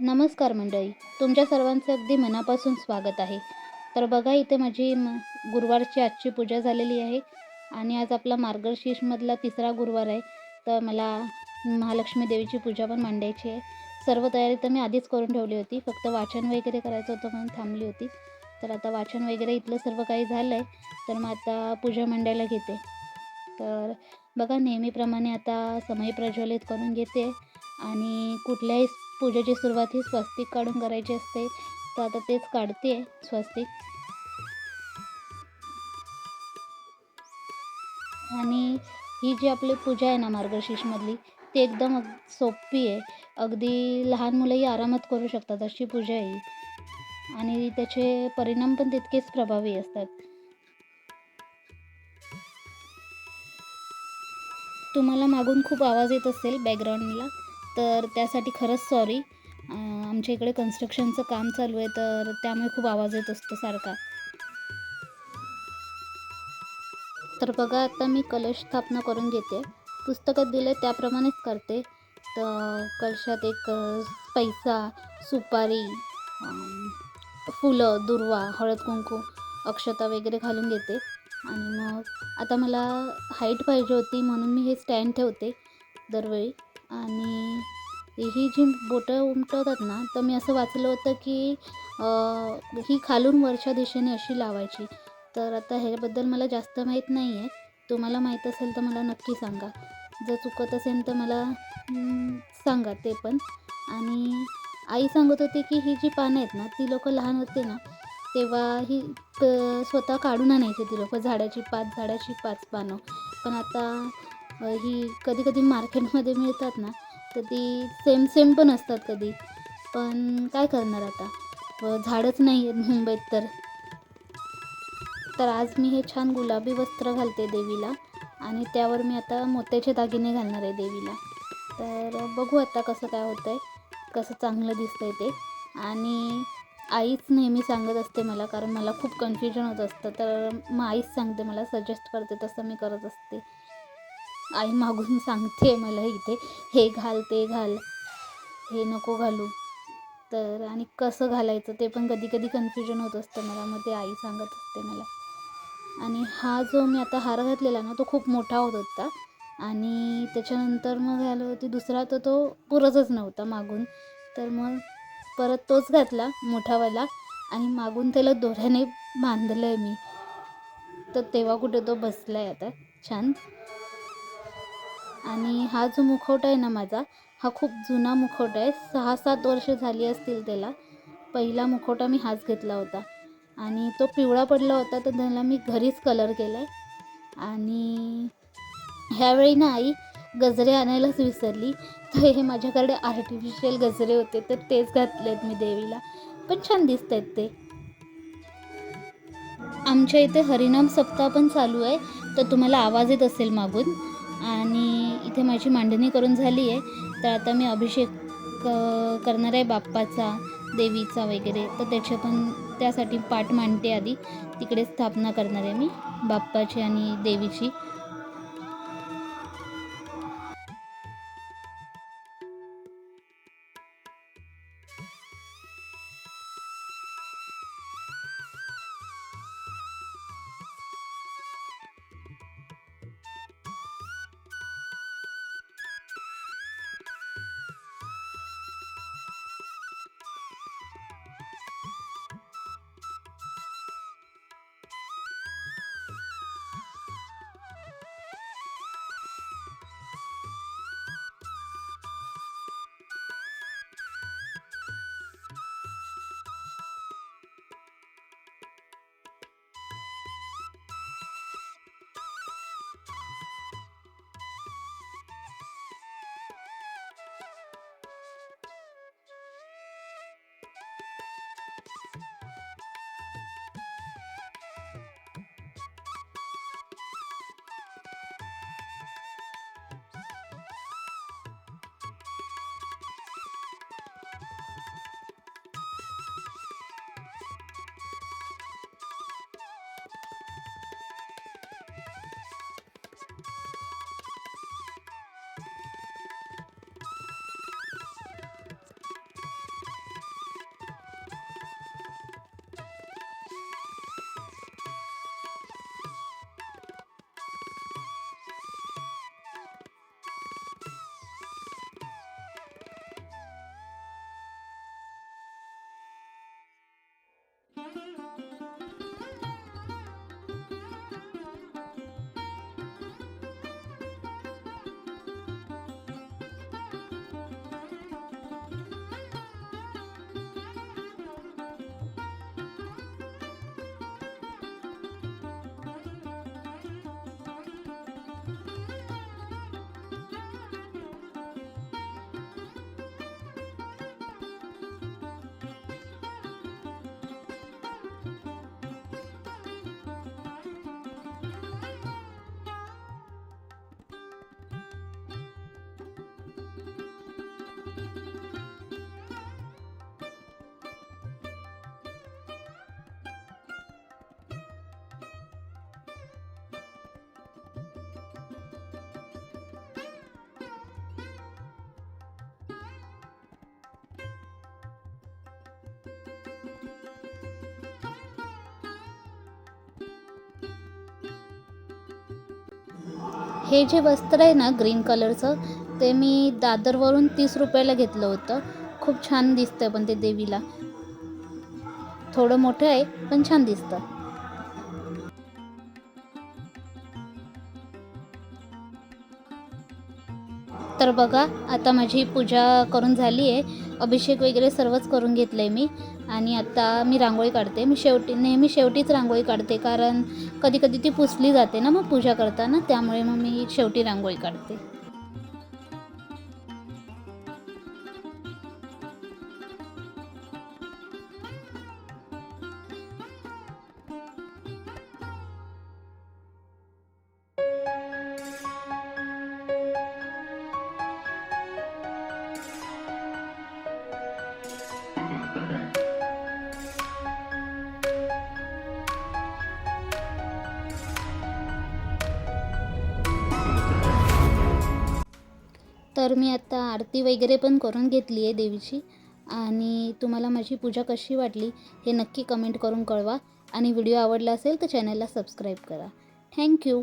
नमस्कार मंडळी. तुमच्या सर्वांचं अगदी मनापासून स्वागत आहे. तर बघा इथे माझी गुरुवारची आजची पूजा झालेली आहे आणि आज आपला मार्गशीर्षमधला तिसरा गुरुवार आहे. तर मला महालक्ष्मी देवीची पूजा पण मांडायची आहे. सर्व तयारी तर मी आधीच करून ठेवली होती. फक्त वाचन वगैरे करायचं होतं म्हणून थांबली होती. तर आता वाचन वगैरे इथलं सर्व काही झालं आहे. तर मग आता पूजा मांडायला घेते. तर बघा नेहमीप्रमाणे आता समई प्रज्वलित करून घेते आणि कुठल्याही पूजेची सुरुवात ही स्वस्तिक काढून करायची असते. तर आता तेच काढते स्वस्तिक. आणि ही जी आपली पूजा आहे ना मार्गशीर्षमधली, ती एकदम सोपी आहे. अगदी लहान मुलंही आरामात करू शकतात अशी पूजा आहे ही. आणि त्याचे परिणाम पण तितकेच प्रभावी असतात. तुम्हाला मागून खूप आवाज येत असेल बॅकग्राऊंडला, तर त्यासाठी खरंच सॉरी. आमच्या इकडे कन्स्ट्रक्शनचं काम चालू आहे, तर त्यामुळे खूप आवाज येत असतो सारखा. तर बघा आता मी कलश स्थापना करून घेते. पुस्तकात दिले त्याप्रमाणेच करते. तर कलशात एक पैसा, सुपारी, फुलं, दुर्वा, हळद-कुंकू, अक्षता वगैरे घालून घेते. आणि मग आता मला हाईट पाहिजे होती म्हणून मी हे स्टँड ठेवते दरवेळी. आणि ही जी बोटं उमटवतात ना, तर मी असं वाचलं होतं की ही खालून वरच्या दिशेने अशी लावायची. तर आता ह्याबद्दल मला जास्त माहीत नाही आहे. तुम्हाला माहीत असेल तर मला नक्की सांगा. जर चुकत असेल तर मला सांगा ते पण. आणि आई सांगत होती की ही जी पानं आहेत ना, ती लोकं लहान होते ना, तेव्हा ही स्वतः काढून आणायची ती लोकं. झाडाची 5 पानं. पण आता ही कधी-कधी मार्केटमध्ये मिळतात ना, तर ती सेम सेम पण असतात कधी. पण काय करणार आता? झाडच नाही आहेत मुंबईत तर. तर आज मी हे छान गुलाबी वस्त्र घालते देवीला आणि त्यावर मी आता मोत्याचे दागिने घालणार आहे देवीला. तर बघू आता कसं काय होतं आहे, कसं चांगलं दिसतं आहे ते. आणि आईच नेहमी सांगत असते मला, कारण मला खूप कन्फ्युजन होत असतं. तर मग आईच सांगते मला, सजेस्ट करते, तसं मी करत असते. आई मागून सांगते मला इथे, हे घाल, ते घाल, हे नको घालू. तर आणि कसं घालायचं ते पण कधी-कधी कन्फ्युजन होत असतं मला. मग ते आई सांगत असते मला. आणि हा जो मी आता हार घातलेला ना, तो खूप मोठा होत होता. आणि त्याच्यानंतर मग झालं होती दुसरा, तर तो पुरतच नव्हता मागून. तर मग परत तोच घातला मोठावाला आणि मागून त्याला दोऱ्याने बांधलं आहे मी. तर तेव्हा कुठे तो बसला आहे आता छान. आणि हा जो मुखवटा आहे ना माझा, हा खूप जुना मुखवटा आहे. 6-7 वर्ष झाली असतील त्याला. पहिला मुखवटा मी हाच घेतला होता आणि तो पिवळा पडला होता, तर त्याला मी घरीच कलर केला आहे. आणि ह्यावेळी ना आई गजरे आणायलाच विसरली. तर हे माझ्याकडे आर्टिफिशियल गजरे होते, तर तेच घातले आहेत मी देवीला. पण छान दिसत आहेत ते. आमच्या इथे हरिनाम सप्ताह पण चालू आहे, तर तुम्हाला आवाज येत असेल मागून. आणि इथे माझी मांडणी करून झाली आहे. तर आता मी अभिषेक करणार आहे बाप्पाचा, देवीचा वगैरे. तर त्याचे पण त्यासाठी पाट मांडते आधी. तिकडे स्थापना करणार आहे मी बाप्पाची आणि देवीची. हे जे वस्त्र आहे ना ग्रीन कलरचं, ते मी दादरवरून 30 रुपयाला घेतलं होतं. खूप छान दिसतं पण ते देवीला. थोडं मोठं आहे पण छान दिसतं. तर बघा आता माझी पूजा करून झाली आहे. अभिषेक वगैरे सर्वच करून घेतलं आहे मी. आणि आता मी रांगोळी काढते. मी नेहमी शेवटीच रांगोळी काढते, कारण कधी कधी ती पुसली जाते ना मग पूजा करताना, त्यामुळे मग मी शेवटी रांगोळी काढते. तर मी आता आरती वगैरे पण करून घेतली आहे देवीची. आणि तुम्हाला माझी पूजा कशी वाटली हे नक्की कमेंट करून कळवा. आणि व्हिडिओ आवडला असेल तर चॅनलला सबस्क्राईब करा. थँक्यू.